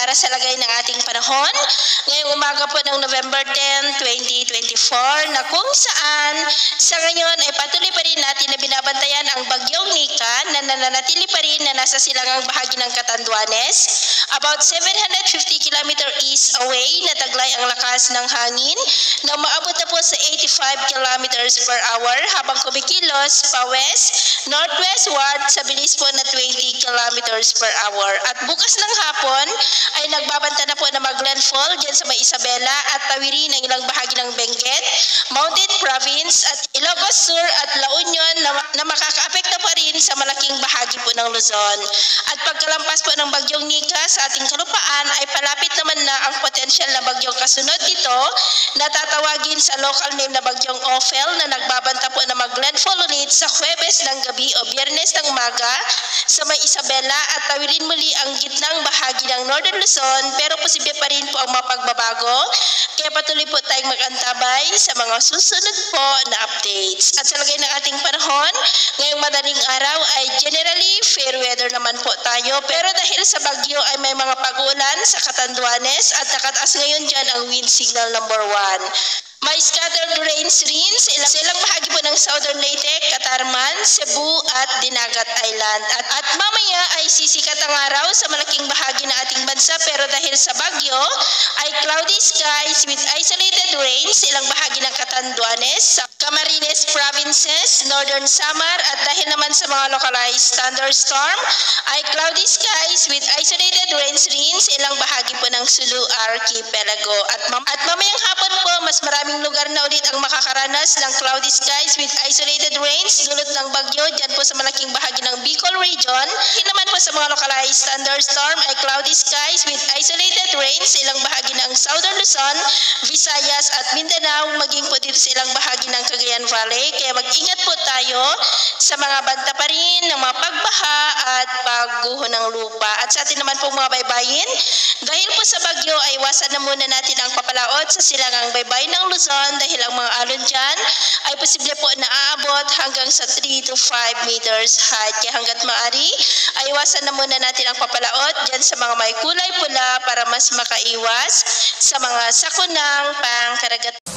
para sa lagay ng ating panahon ngayong umaga po ng November 10, 2024 na kung saan sa ngayon ay patuloy pa rin natin na binabantayan ang bagyong Nika na nananatili pa rin na nasa silangang bahagi ng Catanduanes. About 750 km east away na taglay ang lakas ng hangin na umaabot na po sa 85 km per hour habang kumikilos pa west, northwestward sa bilis po na 20 km per hour. At bukas ng hapon ay nagbabanta na po na mag-landfall dyan sa may Isabela at tawirin ang ilang bahagi ng Benguet, Mountain Province at Ilocos Sur at La Union na makakaapekto pa rin sa malaking bahagi po ng Luzon. At pagkalampas po ng bagyong Nika sa ating kalupaan ay palapit naman na ang potensyal na bagyong kasunod dito na tatawagin sa local name na bagyong Ophel na nagbabanta po na mag-landfall ulit sa Huwebes ng gabi o Biyernes ng umaga sa may Isabela at tawirin muli ang gitnang bahagi ng Northern Luzon pero posible pa rin po ang mapagbabago kaya patuloy po tayong mag-antabay sa mga susunod po na updates. At sa lagay ng ating panahon, ngayong madaling araw ay generally fair weather naman po tayo pero dahil sa bagyo ay may mga pag-uulan sa Catanduanes at nakataas ngayon dyan ang wind signal number 1. May scattered rains rin sa ilang bahagi po ng Southern Leyte, Catarman, Cebu at Dinagat Island. At mamaya ay sisikat ang araw sa malaking bahagi ng ating bansa pero dahil sa bagyo ay cloudy skies with isolated rains sa ilang bahagi ng Catanduanes, Camarines Provinces, Northern Samar at dahil naman sa mga localized thunderstorm ay cloudy skies with isolated rains rin sa ilang bahagi po ng Sulu Archipelago. At mamayang hapon po mas maraming lugar na ulit ang makakaranas ng cloudy skies with isolated rains dulot ng bagyo dyan po sa malaking bahagi ng Bicol region. Hindi naman po sa mga localized thunderstorm ay cloudy skies with isolated rains sa ilang bahagi ng Southern Luzon, Visayas at Mindanao maging po dito sa ilang bahagi ng Cagayan Valley. Kaya mag-ingat po tayo sa mga banta pa rin ng mga pagbaha at pagguho ng lupa. At sa atin naman po mga baybayin, dahil po sa bagyo ay iwasan na muna natin ang papalaot sa silangang baybay ng Luzon dahil ang mga alon dyan ay posible po na aabot hanggang sa 3 to 5 meters height. Kaya hanggat maaari ay iwasan na muna natin ang papalaot dyan sa mga may kulay pula para mas makaiwas sa mga sakunang pangkaragat.